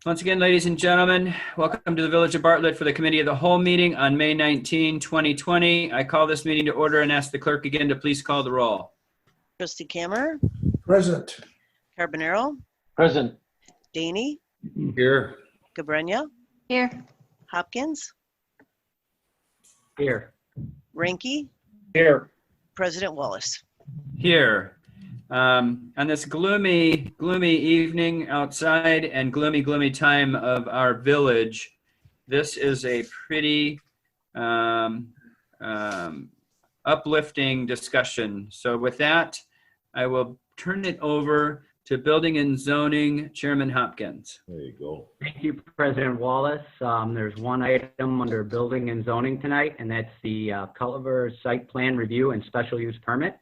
Once again, ladies and gentlemen, welcome to the Village of Bartlett for the Committee of the Whole meeting on May 19, 2020. I call this meeting to order and ask the clerk again to please call the roll. Trustee Kammer, Present. Carbonaro, Present. Daney, Here. GABRENYA, Here. Hopkins, Here. Ranky, Here. President Wallace. Here. On this gloomy evening outside and gloomy time of our village, this is a pretty uplifting discussion. So with that, I will turn it over to Building and Zoning Chairman Hopkins. There you go. Thank you, President Wallace. There's one item under Building and Zoning tonight, and that's the Culver Site Plan Review and Special Use Permit.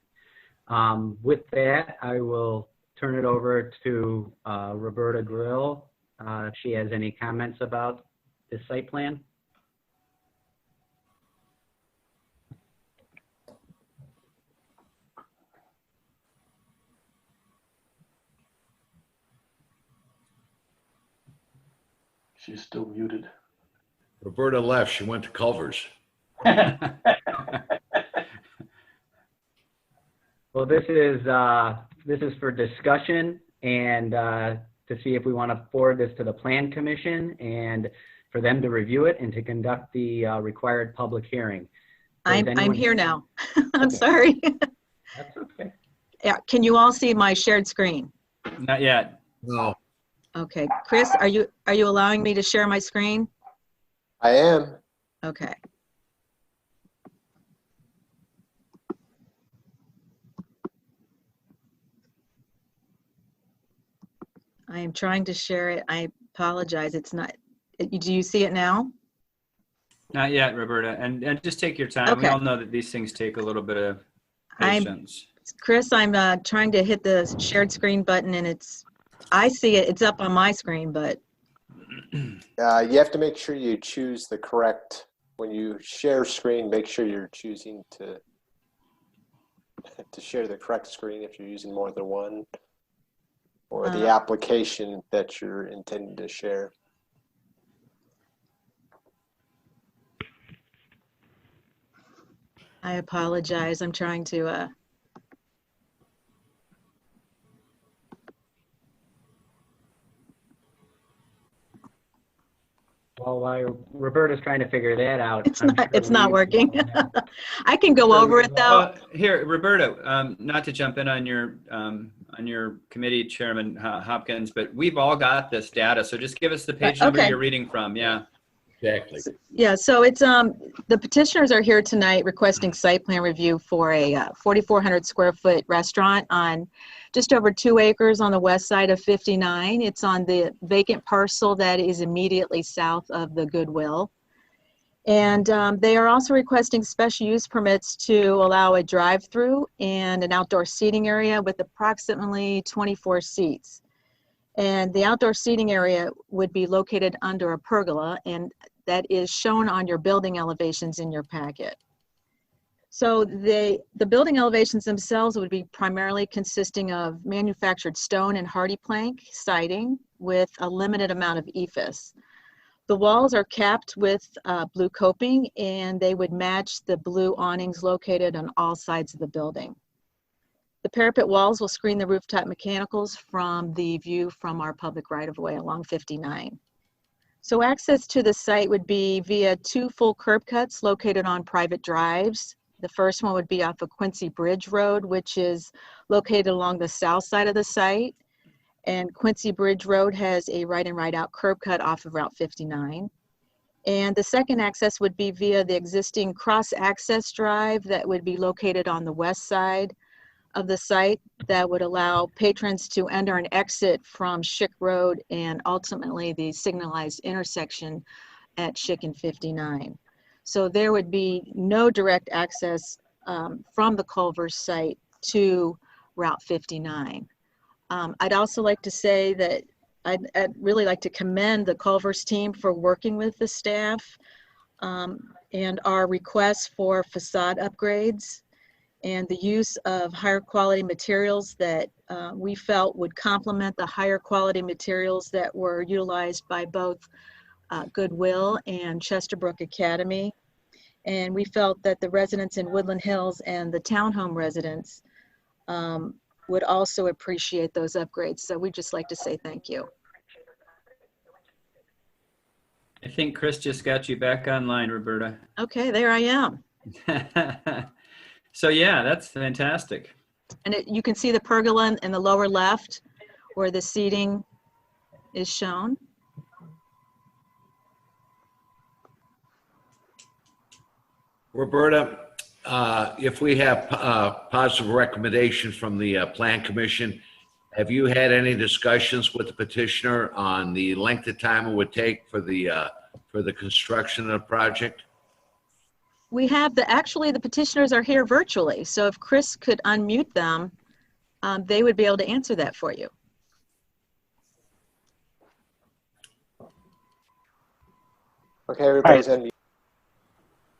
With that, I will turn it over to Roberta Grill, if she has any comments about this site plan. She's still muted. Roberta left. She went to Culver's. Well, this is for discussion and to see if we want to forward this to the Plan Commission and for them to review it and to conduct the required public hearing. I'm here now. I'm sorry. That's okay. Yeah, can you all see my shared screen? Not yet. No. Okay, Chris, are you allowing me to share my screen? I am. Okay. I am trying to share it. I apologize. It's not. Do you see it now? Not yet, Roberta. And just take your time. We Okay. all know that these things take a little bit of patience. Chris, I'm trying to hit the shared screen button and I see it. It's up on my screen, but. You have to make sure you choose the correct, when you share screen, make sure you're choosing to share the correct screen if you're using more than one, or the application that you're intending to share. I apologize. I'm trying to. Well, while Roberta's trying to figure that out. It's not working. I can go over it though. Here, Roberta, not to jump in on your committee, Chairman Hopkins, but we've all got this data. So just give us the page number Okay. you're reading from. Yeah. Exactly. Yeah, so it's the petitioners are here tonight requesting site plan review for a 4,400 square foot restaurant on just over 2 acres on the west side of 59. It's on the vacant parcel that is immediately south of the Goodwill. And they are also requesting special use permits to allow a drive-through and an outdoor seating area with approximately 24 seats. And the outdoor seating area would be located under a pergola, and that is shown on your building elevations in your packet. So the building elevations themselves would be primarily consisting of manufactured stone and hardy plank siding with a limited amount of EIFS. The walls are capped with blue coping, and they would match the blue awnings located on all sides of the building. The parapet walls will screen the rooftop mechanicals from the view from our public right-of-way along 59. So access to the site would be via 2 full curb cuts located on private drives. The first one would be off of Quincy Bridge Road, which is located along the south side of the site. And Quincy Bridge Road has a right and right out curb cut off of Route 59. And the second access would be via the existing cross-access drive that would be located on the west side of the site that would allow patrons to enter and exit from Schick Road and ultimately the signalized intersection at Schick and 59. So there would be no direct access from the Culver site to Route 59. I'd also like to say that I'd really like to commend the Culver's team for working with the staff and our requests for facade upgrades. and the use of higher quality materials that we felt would complement the higher quality materials that were utilized by both Goodwill and Chesterbrook Academy. And we felt that the residents in Woodland Hills and the townhome residents would also appreciate those upgrades. So we'd just like to say thank you. I think Chris just got you back online, Roberta. Okay, there I am. So yeah, that's fantastic. And you can see the pergola in the lower left where the seating is shown. Roberta, if we have positive recommendations from the Plan Commission, have you had any discussions with the petitioner on the length of time it would take for the construction of the project? We have actually the petitioners are here virtually. So if Chris could unmute them, they would be able to answer that for you. Okay, everybody's unmuted.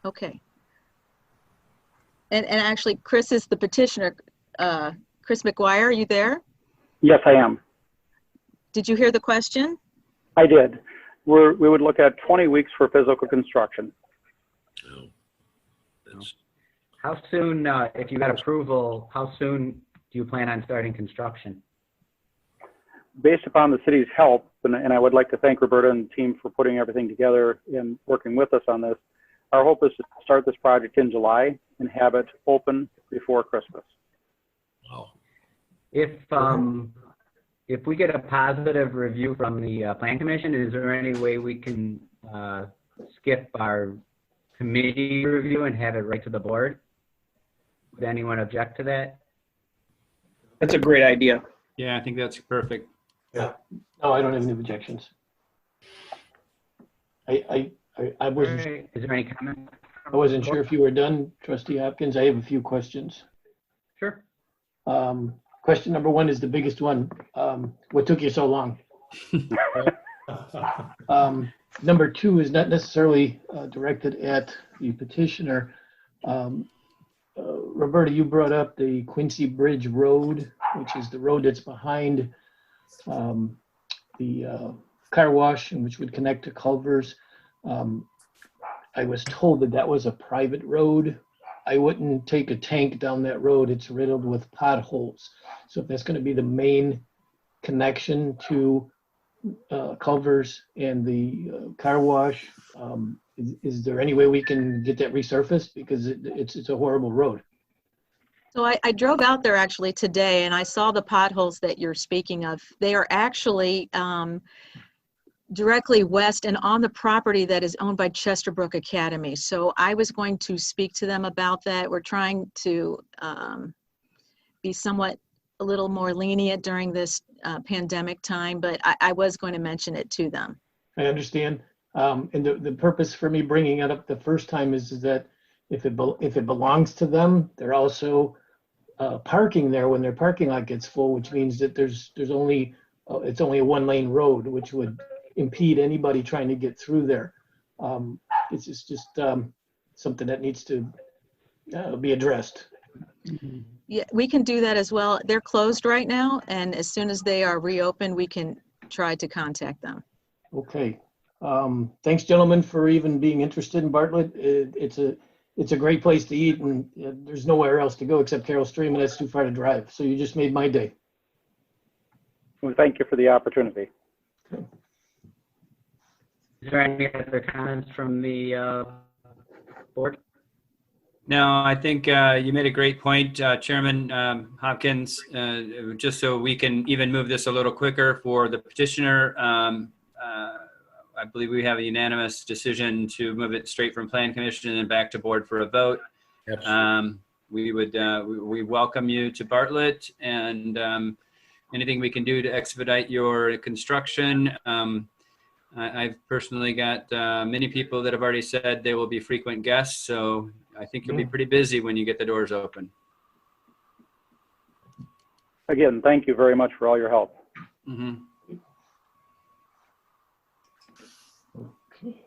Okay. And actually, Chris is the petitioner. Chris McGuire, are you there? Yes, I am. Did you hear the question? I did. We would look at 20 weeks for physical construction. No. That's, How soon, if you got approval, how soon do you plan on starting construction? Based upon the city's help, and I would like to thank Roberta and the team for putting everything together and working with us on this, our hope is to start this project in July and have it open before Christmas. wow. If we get a positive review from the Plan Commission, is there any way we can skip our committee review and have it right to the board? Would anyone object to that? That's a great idea. Yeah, I think that's perfect. No, I don't have any objections. I wasn't, Is there any comment? I wasn't sure if you were done, Trustee Hopkins. I have a few questions. Sure. Question number one is the biggest one. What took you so long? Number two is not necessarily directed at the petitioner. Roberta, you brought up the Quincy Bridge Road, which is the road that's behind the car wash and which would connect to Culver's. I was told that that was a private road. I wouldn't take a tank down that road. It's riddled with potholes. So if that's going to be the main connection to Culver's and the car wash, is there any way we can get that resurfaced? Because it's a horrible road. So I drove out there actually today and I saw the potholes that you're speaking of. They are actually directly west and on the property that is owned by Chesterbrook Academy. So I was going to speak to them about that. We're trying to be somewhat a little more lenient during this pandemic time, but I was going to mention it to them. I understand. And the purpose for me bringing it up the first time is that if it belongs to them, they're also parking there when their parking lot gets full, which means that it's only a one-lane road, which would impede anybody trying to get through there. It's just something that needs to be addressed. Yeah, we can do that as well. They're closed right now, and as soon as they are reopened, we can try to contact them. Okay. Thanks, gentlemen, for even being interested in Bartlett. It's a great place to eat, and there's nowhere else to go except Carroll Stream, and that's too far to drive. So you just made my day. Well, thank you for the opportunity. Okay. Is there any other comments from the board? No, I think you made a great point, Chairman Hopkins. Just so we can even move this a little quicker for the petitioner, I believe we have a unanimous decision to move it straight from Plan Commission and back to board for a vote. We welcome you to Bartlett, and anything we can do to expedite your construction. I've personally got many people that have already said they will be frequent guests, so I think you'll be pretty busy when you get the doors open. Again, thank you very much for all your help. Mm-hmm. Okay.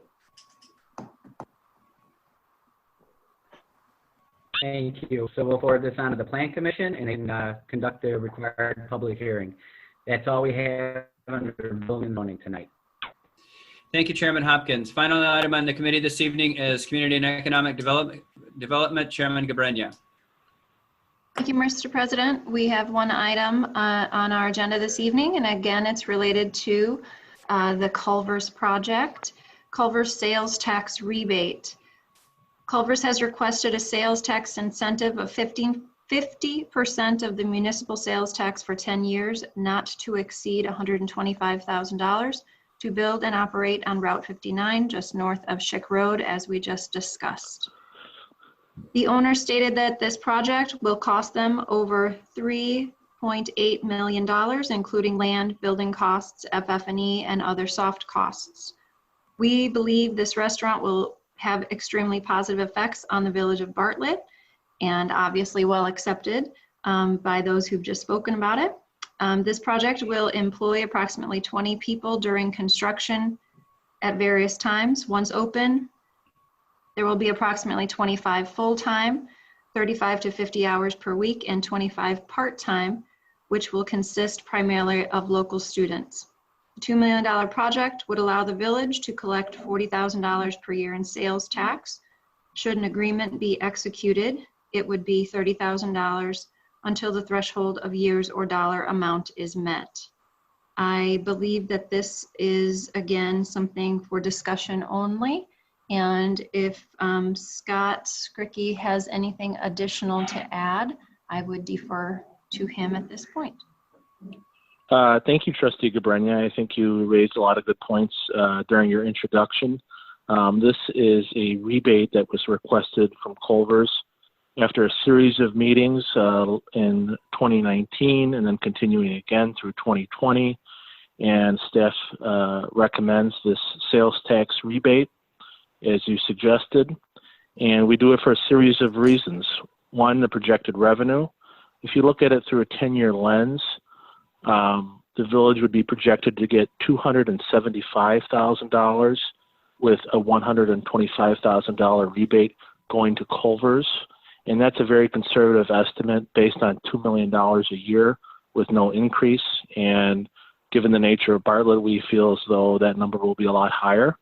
Thank you. So we'll forward this on to the Plan Commission and then conduct the required public hearing. That's all we have under building and zoning tonight. Thank you, Chairman Hopkins. Final item on the committee this evening is Community and Economic Development, Chairman GABRENYA. Thank you, Mr. President. We have one item on our agenda this evening, and again, it's related to the Culver's project, Culver's sales tax rebate. Culver's has requested a sales tax incentive of 50% of the municipal sales tax for 10 years, not to exceed $125,000, to build and operate on Route 59, just north of Schick Road, as we just discussed. The owner stated that this project will cost them over $3.8 million, including land, building costs, FF&E, and other soft costs. We believe this restaurant will have extremely positive effects on the village of Bartlett, and obviously well accepted by those who've just spoken about it. This project will employ approximately 20 people during construction at various times. Once open, there will be approximately 25 full-time, 35 to 50 hours per week, and 25 part-time, which will consist primarily of local students. The $2 million project would allow the village to collect $40,000 per year in sales tax. Should an agreement be executed, it would be $30,000 until the threshold of years or dollar amount is met. I believe that this is, again, something for discussion only. And if Scott Skricky has anything additional to add, I would defer to him at this point. Thank you, Trustee GABRENYA. I think you raised a lot of good points during your introduction. This is a rebate that was requested from Culver's after a series of meetings in 2019 and then continuing again through 2020. And staff recommends this sales tax rebate, as you suggested. And we do it for a series of reasons. One, the projected revenue. If you look at it through a 10-year lens, the village would be projected to get $275,000 with a $125,000 rebate going to Culver's. And that's a very conservative estimate based on $2 million a year with no increase. And given the nature of Bartlett, we feel as though that number will be a lot higher.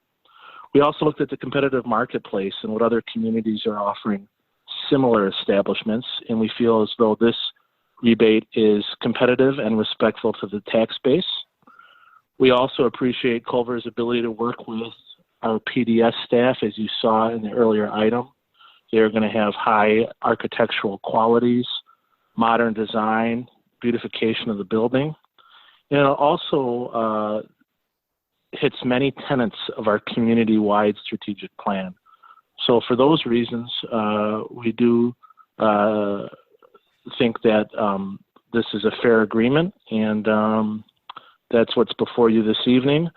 We also looked at the competitive marketplace and what other communities are offering similar establishments. And we feel as though this rebate is competitive and respectful to the tax base. We also appreciate Culver's ability to work with our PDS staff, as you saw in the earlier item. They're going to have high architectural qualities, modern design, beautification of the building. And it also hits many tenets of our community-wide strategic plan. So for those reasons, we do think that this is a fair agreement, and that's what's before you this evening.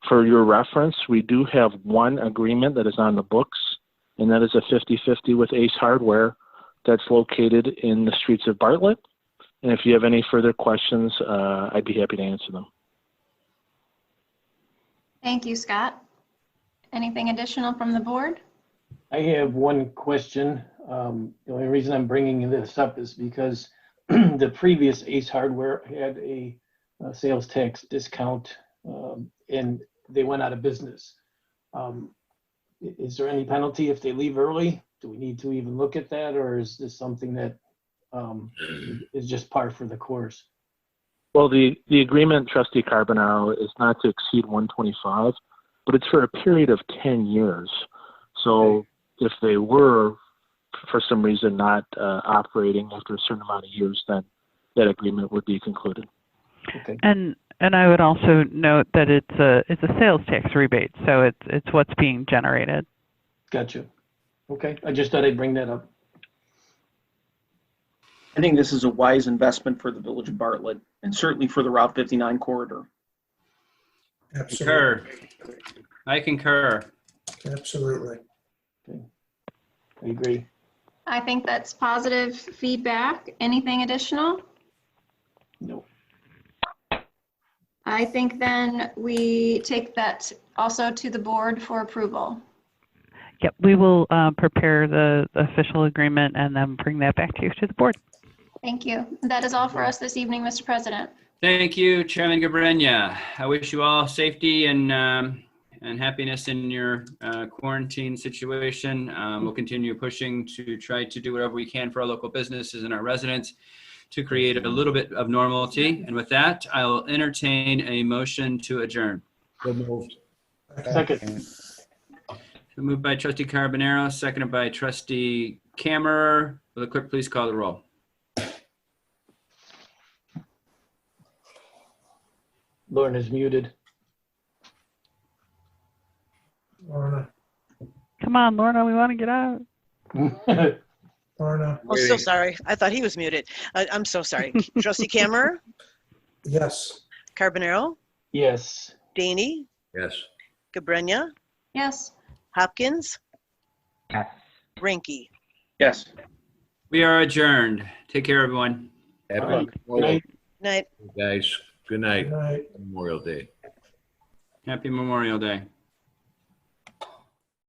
For your reference, we do have one agreement that is on the books, and that is a 50-50 with Ace Hardware that's located in the streets of Bartlett. And if you have any further questions, I'd be happy to answer them. Thank you, Scott. Anything additional from the board? I have one question. The only reason I'm bringing this up is because the previous Ace Hardware had a sales tax discount and they went out of business. Is there any penalty if they leave early? Do we need to even look at that, or is this something that is just par for the course? Well, the agreement, Trustee Carbonaro, is not to exceed 125, but it's for a period of 10 years. So okay, if they were, for some reason, not operating after a certain amount of years, then that agreement would be concluded. Okay. And I would also note that it's a sales tax rebate, so it's what's being generated. Gotcha. Okay, I just thought I'd bring that up. I think this is a wise investment for the village of Bartlett and certainly for the Route 59 corridor. Absolutely. I concur. Absolutely. Okay. I agree. I think that's positive feedback. Anything additional? No. I think then we take that also to the board for approval. Yep, we will prepare the official agreement and then bring that back to you to the board. Thank you. That is all for us this evening, Mr. President. Thank you, Chairman Gabrenya. I wish you all safety and happiness in your quarantine situation. We'll continue pushing to try to do whatever we can for our local businesses and our residents to create a little bit of normalcy. And with that, I'll entertain a motion to adjourn. So moved. Second. Moved by Trustee Carbonaro, seconded by Trustee Kammerer. Will the clerk please call the roll? Lauren is muted. Lorna. Come on, Lorna, we want to get out. Lorna. Oh, so sorry. I thought he was muted. I'm so sorry. Trustee Kammerer, Yes. Carbonaro, Yes. Daney, Yes. Gabrenya, Yes. Hopkins, Yes. Rinky. Yes. We are adjourned. Take care, everyone. Happy Good night. Night. guys. Good night. Good night. Memorial Day. Happy Memorial Day.